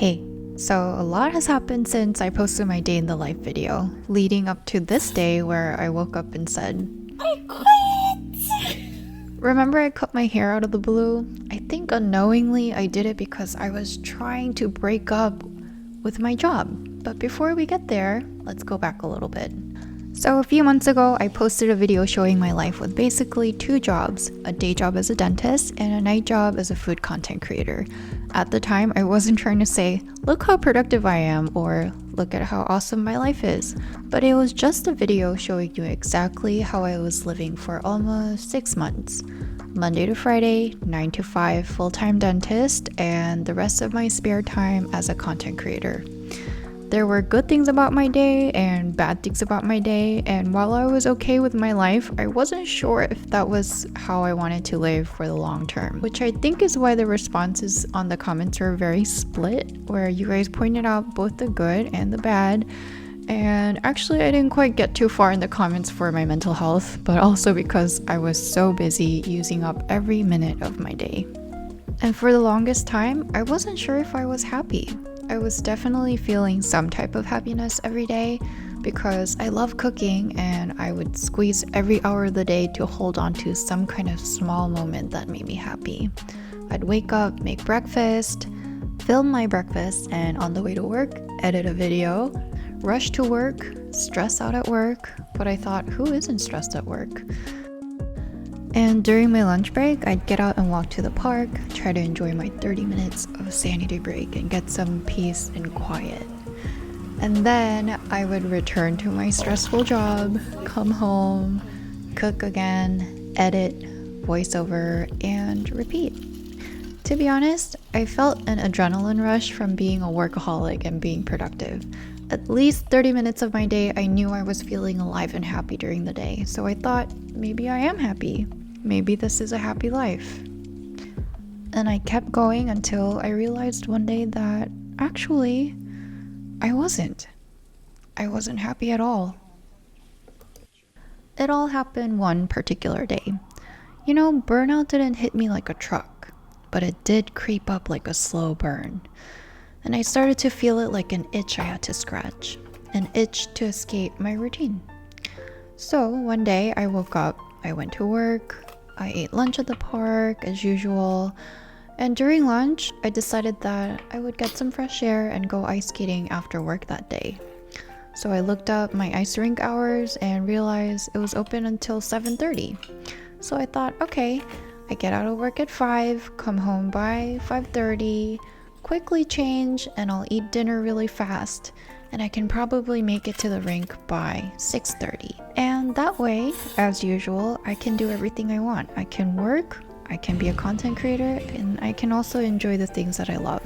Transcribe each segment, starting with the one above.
Hey, so a lot has happened since I posted my day in the life video, leading up to this day where I woke up and said, I quit! Remember I cut my hair out of the blue? I think unknowingly I did it because I was trying to break up with my job. But before we get there, let's go back a little bit. So a few months ago, I posted a video showing my life with basically two jobs, a day job as a dentist and a night job as a food content creator. At the time, I wasn't trying to say, look how productive I am or look at how awesome my life is, but it was just a video showing you exactly how I was living for almost 6 months. Monday to Friday, 9 to 5 full-time dentist, and the rest of my spare time as a content creator. There were good things about my day and bad things about my day, and while I was okay with my life, I wasn't sure if that was how I wanted to live for the long term, which I think is why the responses on the comments were very split, where you guys pointed out both the good and the bad. And actually, I didn't quite get too far in the comments for my mental health, but also because I was so busy using up every minute of my day. And for the longest time, I wasn't sure if I was happy. I was definitely feeling some type of happiness every day because I love cooking and I would squeeze every hour of the day to hold on to some kind of small moment that made me happy. I'd wake up, make breakfast, film my breakfast, and on the way to work, edit a video, rush to work, stress out at work, but I thought, who isn't stressed at work? And during my lunch break, I'd get out and walk to the park, try to enjoy my 30 minutes of sanity break and get some peace and quiet. And then I would return to my stressful job, come home, cook again, edit, voiceover, and repeat. To be honest, I felt an adrenaline rush from being a workaholic and being productive. At least 30 minutes of my day, I knew I was feeling alive and happy during the day. So I thought, maybe I am happy. Maybe this is a happy life. And I kept going until I realized one day that actually, I wasn't. I wasn't happy at all. It all happened one particular day. You know, burnout didn't hit me like a truck, but it did creep up like a slow burn. And I started to feel it like an itch I had to scratch, an itch to escape my routine. So one day I woke up, I went to work, I ate lunch at the park as usual, and during lunch I decided that I would get some fresh air and go ice skating after work that day. So I looked up my ice rink hours and realized it was open until 7:30. So I thought, okay, I get out of work at 5, come home by 5:30, quickly change, and I'll eat dinner really fast, and I can probably make it to the rink by 6:30. And that way, as usual, I can do everything I want. I can work, I can be a content creator, and I can also enjoy the things that I love.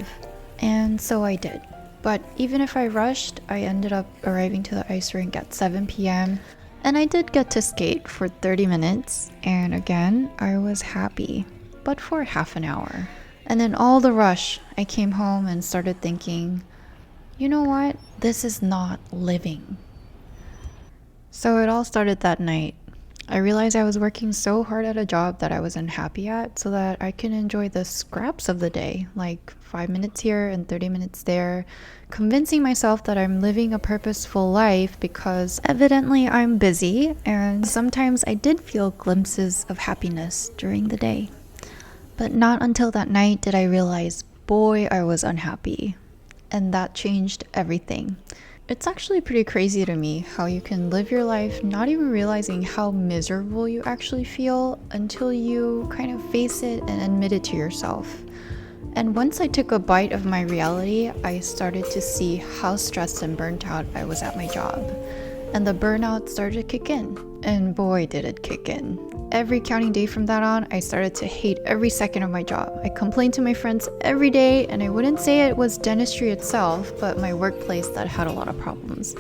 And so I did. But even if I rushed, I ended up arriving to the ice rink at 7 p.m. and I did get to skate for 30 minutes, and again, I was happy, but for half an hour. And in all the rush, I came home and started thinking, you know what? This is not living. So it all started that night. I realized I was working so hard at a job that I wasn't happy at so that I can enjoy the scraps of the day, like 5 minutes here and 30 minutes there, convincing myself that I'm living a purposeful life because evidently I'm busy, and sometimes I did feel glimpses of happiness during the day. But not until that night did I realize, boy, I was unhappy. And that changed everything. It's actually pretty crazy to me how you can live your life not even realizing how miserable you actually feel until you kind of face it and admit it to yourself. And once I took a bite of my reality, I started to see how stressed and burnt out I was at my job. And the burnout started to kick in. And boy, did it kick in. Every counting day from that on, I started to hate every second of my job. I complained to my friends every day, and I wouldn't say it was dentistry itself, but my workplace that had a lot of problems.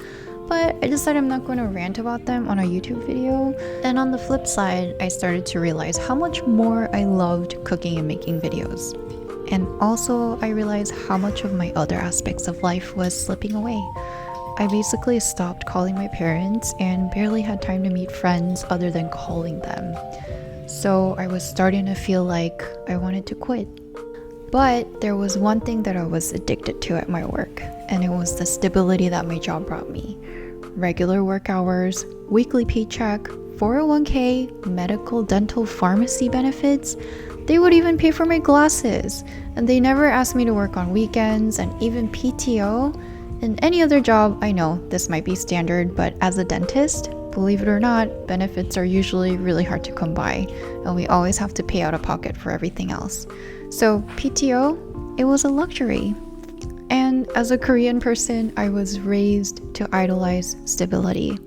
But I decided I'm not going to rant about them on a YouTube video. And on the flip side, I started to realize how much more I loved cooking and making videos. And also, I realized how much of my other aspects of life was slipping away. I basically stopped calling my parents and barely had time to meet friends other than calling them. So I was starting to feel like I wanted to quit. But there was one thing that I was addicted to at my work, and it was the stability that my job brought me. Regular work hours, weekly paycheck, 401k, medical, dental, pharmacy benefits. They would even pay for my glasses, and they never asked me to work on weekends, and even PTO. In any other job, I know this might be standard, but as a dentist, believe it or not, benefits are usually really hard to come by, and we always have to pay out of pocket for everything else. So PTO, it was a luxury. And as a Korean person, I was raised to idolize stability.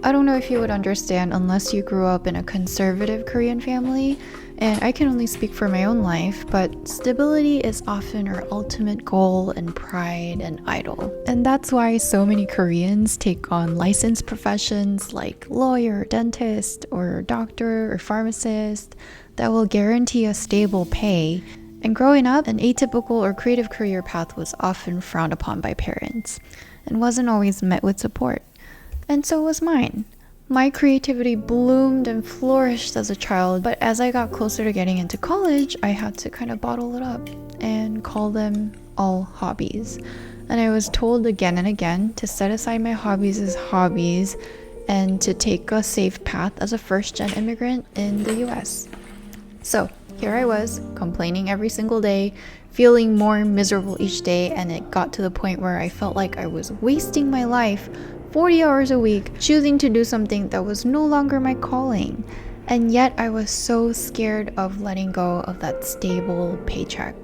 I don't know if you would understand unless you grew up in a conservative Korean family, and I can only speak for my own life, but stability is often our ultimate goal and pride and idol. And that's why so many Koreans take on licensed professions like lawyer, dentist, or doctor or pharmacist that will guarantee a stable pay. And growing up, an atypical or creative career path was often frowned upon by parents and wasn't always met with support. And so was mine. My creativity bloomed and flourished as a child, but as I got closer to getting into college, I had to kind of bottle it up and call them all hobbies. And I was told again and again to set aside my hobbies as hobbies and to take a safe path as a first-gen immigrant in the US. So here I was, complaining every single day, feeling more miserable each day, and it got to the point where I felt like I was wasting my life 40 hours a week choosing to do something that was no longer my calling. And yet I was so scared of letting go of that stable paycheck.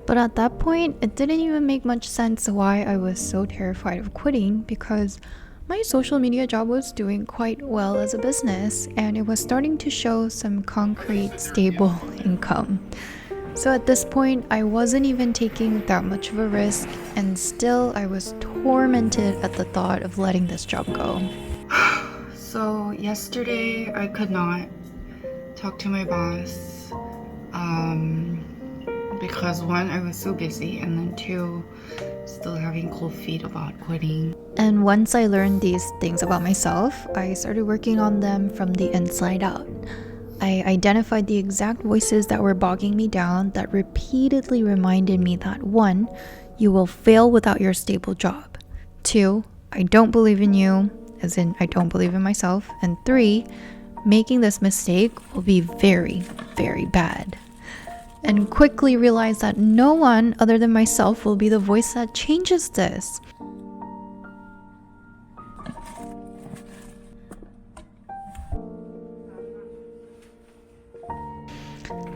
But at that point, it didn't even make much sense why I was so terrified of quitting, because my social media job was doing quite well as a business, and it was starting to show some concrete, stable income. So at this point, I wasn't even taking that much of a risk, and still I was tormented at the thought of letting this job go. So yesterday, I could not talk to my boss because one, I was so busy, and then two, still having cold feet about quitting. And once I learned these things about myself, I started working on them from the inside out. I identified the exact voices that were bogging me down, that repeatedly reminded me that 1, you will fail without your stable job. 2, I don't believe in you, as in I don't believe in myself. And 3, making this mistake will be very, very bad. And quickly realized that no one other than myself will be the voice that changes this.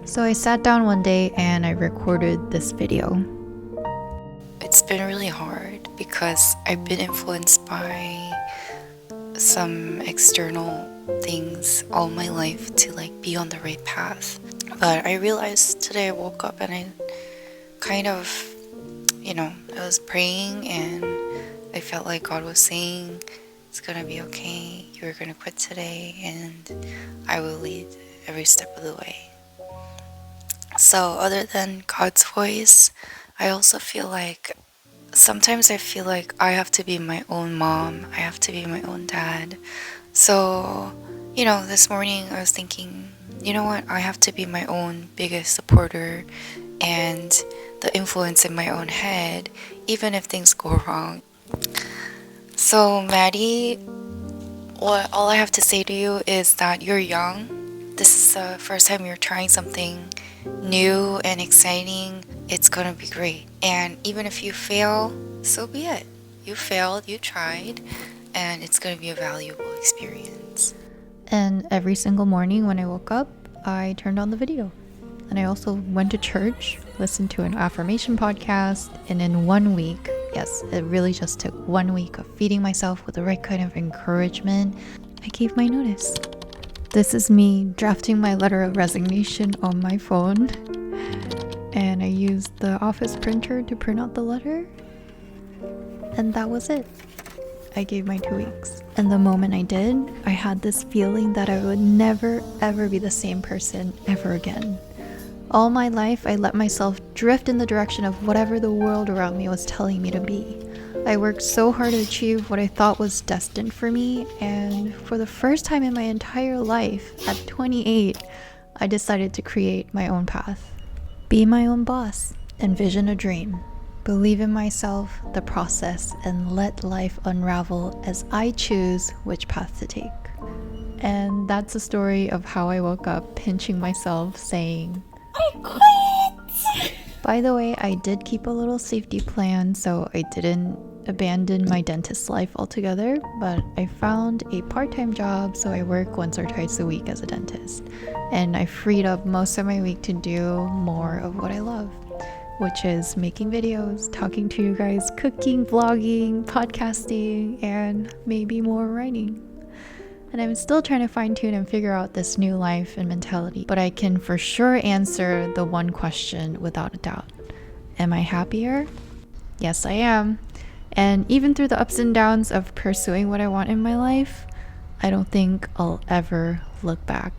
So I sat down one day and I recorded this video. It's been really hard because I've been influenced by some external things all my life to be on the right path. But I realized today I woke up and I kind of, I was praying and I felt like God was saying, it's gonna be okay, you're gonna quit today and I will lead every step of the way. So other than God's voice, I also feel like sometimes I feel like I have to be my own mom, I have to be my own dad. So, this morning I was thinking, you know what, I have to be my own biggest supporter and the influence in my own head, even if things go wrong. So Maddie, all I have to say to you is that you're young. This is the first time you're trying something new and exciting. It's gonna be great. And even if you fail, so be it. You failed, you tried, and it's gonna be a valuable experience. And every single morning when I woke up, I turned on the video. And I also went to church, listened to an affirmation podcast, and in 1 week, yes, it really just took 1 week of feeding myself with the right kind of encouragement, I gave my notice. This is me drafting my letter of resignation on my phone, and I used the office printer to print out the letter, and that was it. I gave my 2 weeks. And the moment I did, I had this feeling that I would never ever be the same person ever again. All my life, I let myself drift in the direction of whatever the world around me was telling me to be. I worked so hard to achieve what I thought was destined for me, and for the first time in my entire life, at 28, I decided to create my own path. Be my own boss, envision a dream, believe in myself, the process, and let life unravel as I choose which path to take. And that's a story of how I woke up pinching myself saying, I quit! By the way, I did keep a little safety plan, so I didn't abandon my dentist life altogether, but I found a part-time job, so I work once or twice a week as a dentist. And I freed up most of my week to do more of what I love, which is making videos, talking to you guys, cooking, vlogging, podcasting, and maybe more writing. And I'm still trying to fine-tune and figure out this new life and mentality, but I can for sure answer the one question without a doubt. Am I happier? Yes, I am. And even through the ups and downs of pursuing what I want in my life, I don't think I'll ever look back.